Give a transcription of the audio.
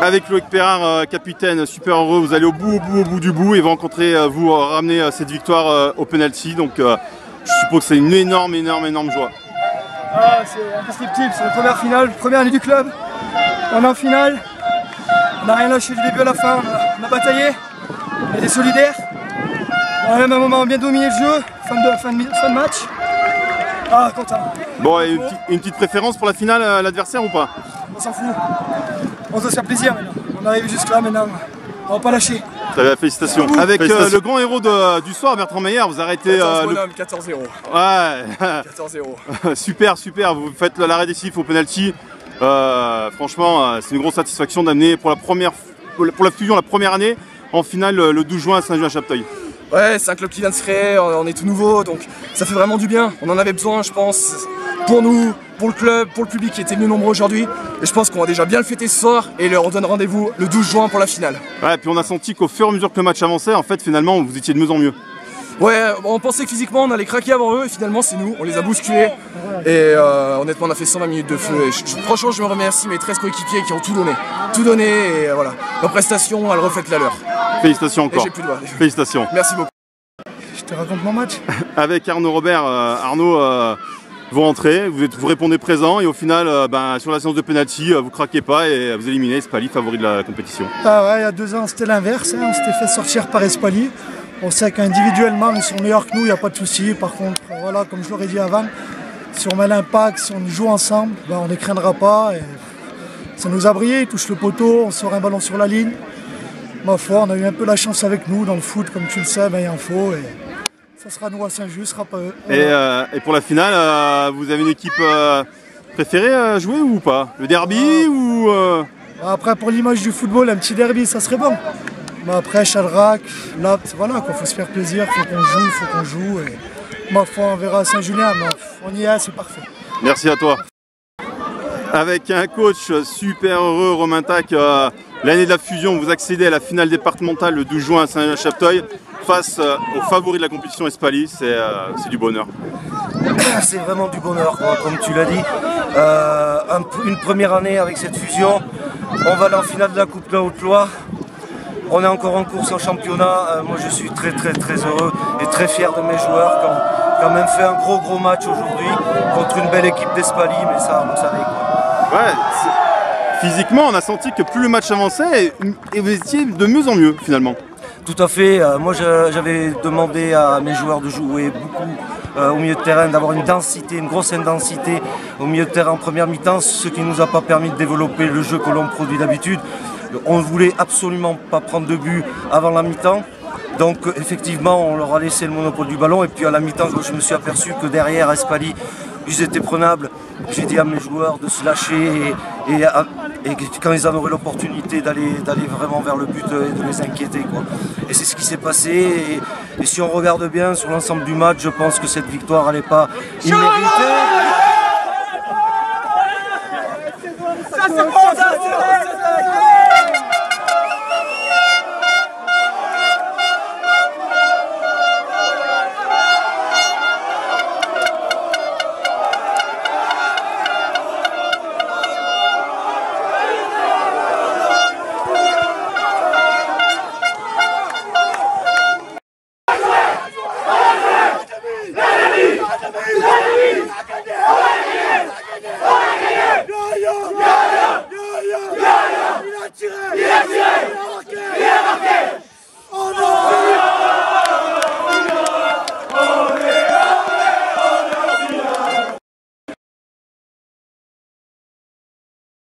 Avec Loïc Perrard, capitaine, super heureux, vous allez au bout du bout et vous rencontrez, vous ramenez cette victoire au penalty, donc je suppose que c'est une énorme joie. Ah, c'est indescriptible, c'est la première finale, première année du club, on est en finale, on n'a rien lâché du début à la fin, on a bataillé, on a été solidaires, on a même un moment bien dominé le jeu, fin de match. Ah, content. Bon, et une petite préférence pour la finale, l'adversaire ou pas? On s'en fout. On doit se faire plaisir maintenant. On arrive jusque là maintenant. On va pas lâcher. Très bien, félicitations. Avec le grand héros du soir, Bertrand Meyer, vous arrêtez. 14-0. Ouais. Super. Vous faites l'arrêt décisif au penalty. Franchement, c'est une grosse satisfaction d'amener pour la fusion la première année en finale le 12 juin à Saint-Julien-Chapteuil. Ouais, c'est un club qui vient de se créer, on est tout nouveau, donc ça fait vraiment du bien. On en avait besoin, je pense, pour nous, pour le club, pour le public qui était venu nombreux aujourd'hui. Et je pense qu'on va déjà bien le fêter ce soir et on donne rendez-vous le 12 juin pour la finale. Ouais, puis on a senti qu'au fur et à mesure que le match avançait, en fait, finalement, vous étiez de mieux en mieux. Ouais, on pensait que physiquement on allait craquer avant eux et finalement c'est nous, on les a bousculés. Et honnêtement on a fait 120 minutes de feu. Et franchement je me remercie mes 13 coéquipiers qui ont tout donné. Tout donné et voilà. Leur prestation, elle reflète la leur. Félicitations encore. J'ai plus de voix. Félicitations. Merci beaucoup. Je te raconte mon match. Avec Arnaud Robert, vous rentrez, vous répondez présent et au final, sur la séance de penalty, vous craquez pas et vous éliminez Espali, favori de la compétition. Ah ouais, il y a 2 ans c'était l'inverse, on s'était fait sortir par Espali. On sait qu'individuellement ils sont meilleurs que nous, il n'y a pas de souci. Par contre, voilà, comme je l'aurais dit avant, si on met l'impact, si on joue ensemble, on ne craindra pas. Et ça nous a brillé, il touche le poteau, on sort un ballon sur la ligne. Ma foi, on a eu un peu la chance avec nous dans le foot, comme tu le sais, il en faut. Et ça sera nous à Saint-Just, ce sera pas eux. Et pour la finale, vous avez une équipe préférée à jouer ou pas? Le derby ou Après, pour l'image du football, un petit derby, ça serait bon. Mais après, Chalrac, là, voilà, il faut se faire plaisir, faut qu'on joue. Et ma foi, on verra à Saint-Julien, mais on y est, c'est parfait. Merci à toi. Avec un coach super heureux, Romain Tac, l'année de la fusion, vous accédez à la finale départementale le 12 juin à Saint-Julien-Chapteuil face aux favoris de la compétition Espali, c'est du bonheur. C'est vraiment du bonheur, quoi, comme tu l'as dit. Une première année avec cette fusion, on va aller en finale de la Coupe de la Haute-Loire. On est encore en course en championnat. Moi je suis très heureux et très fier de mes joueurs qui ont quand même fait un gros match aujourd'hui contre une belle équipe d'Espali, mais ça vous savez quoi. Ouais, physiquement on a senti que plus le match avançait et vous étiez de mieux en mieux finalement. Tout à fait, moi j'avais demandé à mes joueurs de jouer beaucoup au milieu de terrain, d'avoir une grosse intensité au milieu de terrain en première mi-temps, ce qui ne nous a pas permis de développer le jeu que l'on produit d'habitude. On ne voulait absolument pas prendre de but avant la mi-temps. Donc effectivement, on leur a laissé le monopole du ballon. Et puis à la mi-temps, je me suis aperçu que derrière Espali, ils étaient prenables. J'ai dit à mes joueurs de se lâcher et quand ils en auraient l'opportunité d'aller vraiment vers le but et de les inquiéter, quoi. Et c'est ce qui s'est passé. Et si on regarde bien sur l'ensemble du match, je pense que cette victoire n'est pas imméritée. Il a tiré